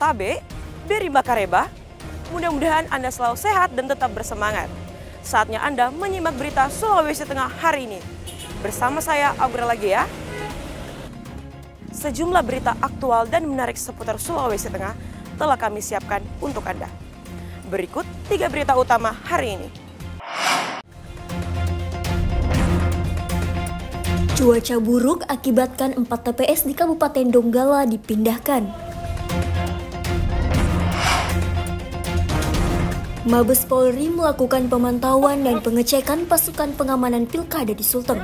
Tabe, Beri Makareba. Mudah-mudahan Anda selalu sehat dan tetap bersemangat. Saatnya Anda menyimak berita Sulawesi Tengah hari ini. Bersama saya, Aurel Gea. Sejumlah berita aktual dan menarik seputar Sulawesi Tengah telah kami siapkan untuk Anda. Berikut 3 berita utama hari ini. Cuaca buruk akibatkan 4 TPS di Kabupaten Donggala dipindahkan. Mabes Polri melakukan pemantauan dan pengecekan pasukan pengamanan pilkada di Sulteng.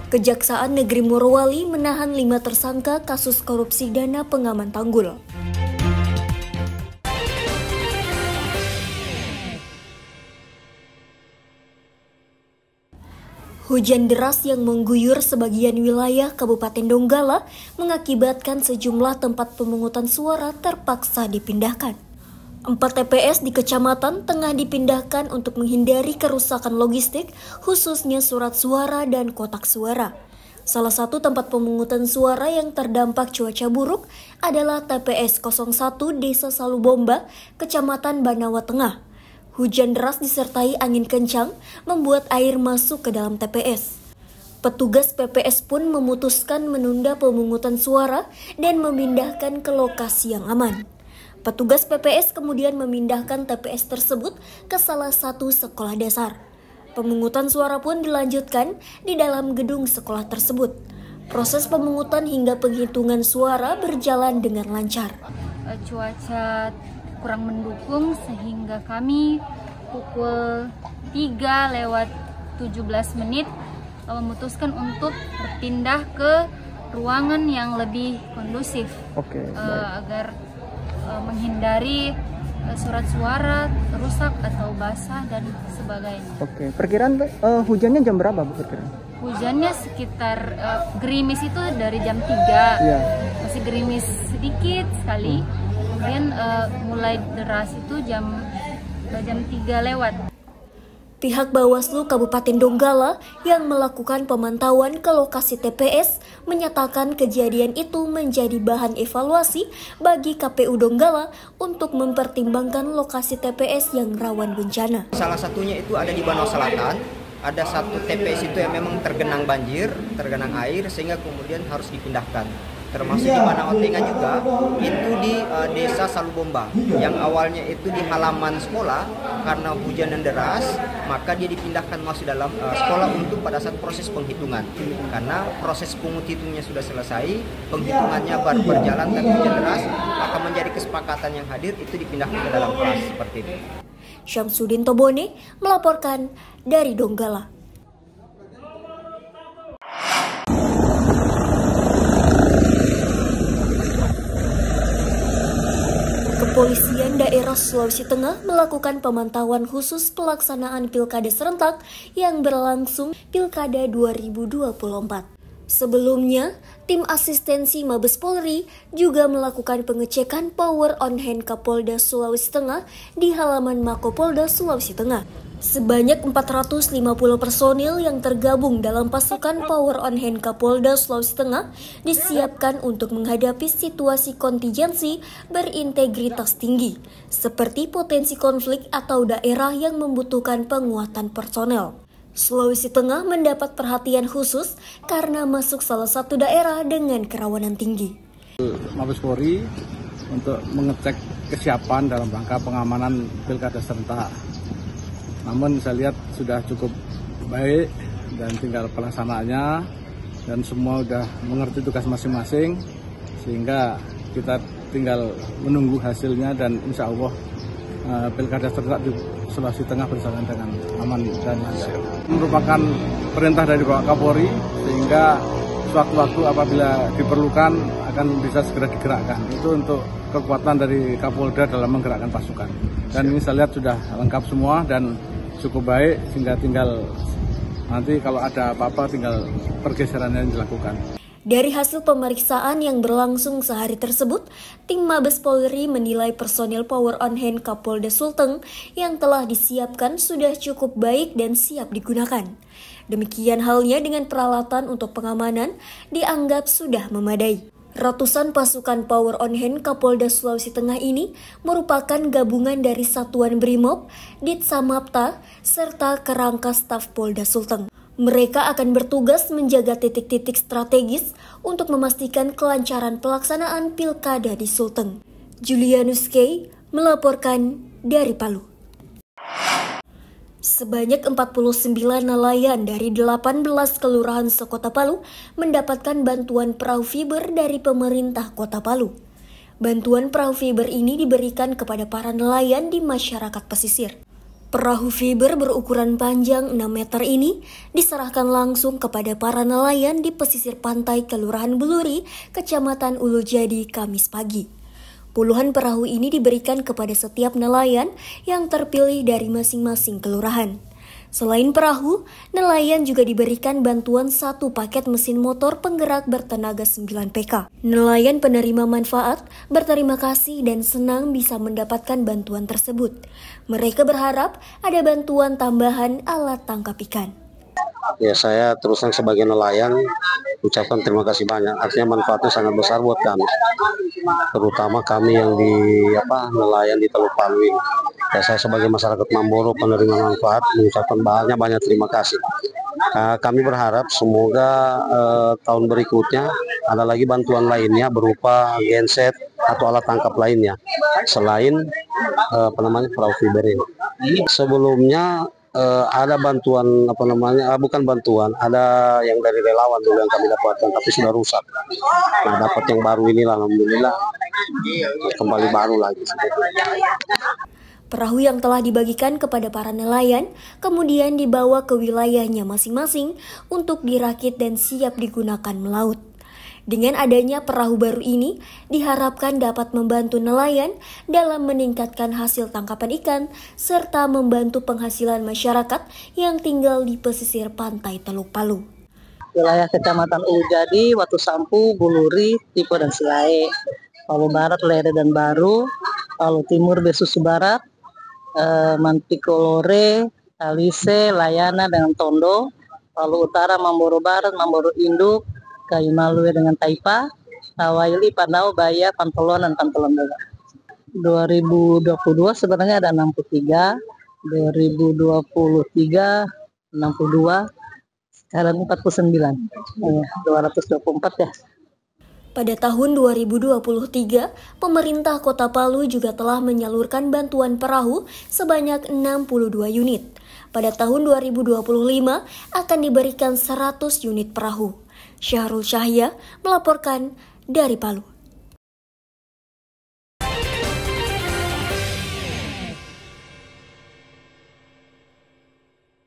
Kejaksaan Negeri Morowali menahan 5 tersangka kasus korupsi dana pengaman tanggul. Hujan deras yang mengguyur sebagian wilayah Kabupaten Donggala mengakibatkan sejumlah tempat pemungutan suara terpaksa dipindahkan. 4 TPS di kecamatan tengah dipindahkan untuk menghindari kerusakan logistik, khususnya surat suara dan kotak suara. Salah satu tempat pemungutan suara yang terdampak cuaca buruk adalah TPS 01 Desa Salubomba, Kecamatan Banawa Tengah. Hujan deras disertai angin kencang membuat air masuk ke dalam TPS. Petugas PPS pun memutuskan menunda pemungutan suara dan memindahkan ke lokasi yang aman. Petugas PPS kemudian memindahkan TPS tersebut ke salah satu sekolah dasar. Pemungutan suara pun dilanjutkan di dalam gedung sekolah tersebut. Proses pemungutan hingga penghitungan suara berjalan dengan lancar. Cuaca kurang mendukung sehingga kami pukul 3:17 memutuskan untuk berpindah ke ruangan yang lebih kondusif agar menghindari surat suara rusak atau basah dan sebagainya. Perkiraan hujannya jam berapa, Bu? Hujannya sekitar gerimis itu dari jam 3, masih gerimis sedikit sekali. Kemudian mulai deras itu jam 3 lewat. Pihak Bawaslu Kabupaten Donggala yang melakukan pemantauan ke lokasi TPS menyatakan kejadian itu menjadi bahan evaluasi bagi KPU Donggala untuk mempertimbangkan lokasi TPS yang rawan bencana. Salah satunya itu ada di Banawa Selatan. Ada satu TPS itu yang memang tergenang banjir, tergenang air sehingga kemudian harus dipindahkan. Termasuk di Banawa Tengah juga, itu di Desa Salubomba yang awalnya itu di halaman sekolah karena hujan yang deras, maka dia dipindahkan masuk dalam sekolah untuk pada saat proses penghitungan. Karena proses penghitungnya sudah selesai, penghitungannya baru berjalan dan hujan deras, maka menjadi kesepakatan yang hadir itu dipindahkan ke dalam kelas seperti itu. Syamsuddin Tobone melaporkan dari Donggala. Kepolisian daerah Sulawesi Tengah melakukan pemantauan khusus pelaksanaan Pilkada serentak yang berlangsung Pilkada 2024. Sebelumnya, tim asistensi Mabes Polri juga melakukan pengecekan power on hand Kapolda Sulawesi Tengah di halaman Makopolda Sulawesi Tengah. Sebanyak 450 personil yang tergabung dalam pasukan Power on Hand Kapolda Sulawesi Tengah disiapkan untuk menghadapi situasi kontingensi berintegritas tinggi, seperti potensi konflik atau daerah yang membutuhkan penguatan personel. Sulawesi Tengah mendapat perhatian khusus karena masuk salah satu daerah dengan kerawanan tinggi. Mabes Polri untuk mengecek kesiapan dalam rangka pengamanan Pilkada serentak. Namun saya lihat sudah cukup baik dan tinggal pelaksanaannya dan semua sudah mengerti tugas masing-masing sehingga kita tinggal menunggu hasilnya dan insya Allah Pilkada serentak di Sulawesi Tengah berjalan dengan aman dan lancar. Merupakan perintah dari Bapak Kapolri sehingga sewaktu-waktu apabila diperlukan akan bisa segera digerakkan. Itu untuk kekuatan dari Kapolda dalam menggerakkan pasukan. Dan ini saya lihat sudah lengkap semua dan cukup baik sehingga tinggal nanti kalau ada apa-apa tinggal pergeseran yang dilakukan. Dari hasil pemeriksaan yang berlangsung sehari tersebut, tim Mabes Polri menilai personil Power on Hand Kapolda Sulteng yang telah disiapkan sudah cukup baik dan siap digunakan. Demikian halnya dengan peralatan untuk pengamanan dianggap sudah memadai. Ratusan pasukan Power on Hand Kapolda Sulawesi Tengah ini merupakan gabungan dari Satuan Brimob, Ditsamapta, serta kerangka staf Polda Sulteng. Mereka akan bertugas menjaga titik-titik strategis untuk memastikan kelancaran pelaksanaan pilkada di Sulteng. Julianus K. melaporkan dari Palu. Sebanyak 49 nelayan dari 18 kelurahan sekota Palu mendapatkan bantuan perahu fiber dari pemerintah Kota Palu. Bantuan perahu fiber ini diberikan kepada para nelayan di masyarakat pesisir. Perahu fiber berukuran panjang 6 meter ini diserahkan langsung kepada para nelayan di pesisir pantai Kelurahan Buluri, Kecamatan Ulujadi, Kamis pagi. Puluhan perahu ini diberikan kepada setiap nelayan yang terpilih dari masing-masing kelurahan. Selain perahu, nelayan juga diberikan bantuan 1 paket mesin motor penggerak bertenaga 9 PK. Nelayan penerima manfaat berterima kasih dan senang bisa mendapatkan bantuan tersebut. Mereka berharap ada bantuan tambahan alat tangkap ikan. Ya, saya terus terang sebagai nelayan ucapkan terima kasih banyak. Artinya manfaatnya sangat besar buat kami, terutama kami yang di nelayan di Teluk Palu ini. Ya, saya sebagai masyarakat Mamboro penerima manfaat mengucapkan banyak terima kasih. Kami berharap semoga tahun berikutnya ada lagi bantuan lainnya berupa genset atau alat tangkap lainnya selain perahu fiber ini. Sebelumnya ada bantuan bukan bantuan, ada yang dari relawan dulu yang kami dapatkan tapi sudah rusak. Nah, dapat yang baru inilah, alhamdulillah kembali baru lagi. Perahu yang telah dibagikan kepada para nelayan kemudian dibawa ke wilayahnya masing-masing untuk dirakit dan siap digunakan melaut. Dengan adanya perahu baru ini, diharapkan dapat membantu nelayan dalam meningkatkan hasil tangkapan ikan serta membantu penghasilan masyarakat yang tinggal di pesisir pantai Teluk Palu. Wilayah Kecamatan Ulujadi, Watu Sampu, Buluri, Tipo dan Silae, Palu Barat, Lere dan Baru, Palu Timur, Besusu Barat, Mantikolore, Talise, Layana dengan Tondo, Palu Utara, Mamboro Barat, Mamboro Induk, Kayu Malue dengan Taipa, Tawaili, Pandau, Baya, Pantolon, dan Pantolon juga. 2022 sebenarnya ada 63, 2023 62, sekarang 49, 224 ya. Pada tahun 2023, pemerintah Kota Palu juga telah menyalurkan bantuan perahu sebanyak 62 unit. Pada tahun 2025 akan diberikan 100 unit perahu. Syahrul Syahya melaporkan dari Palu.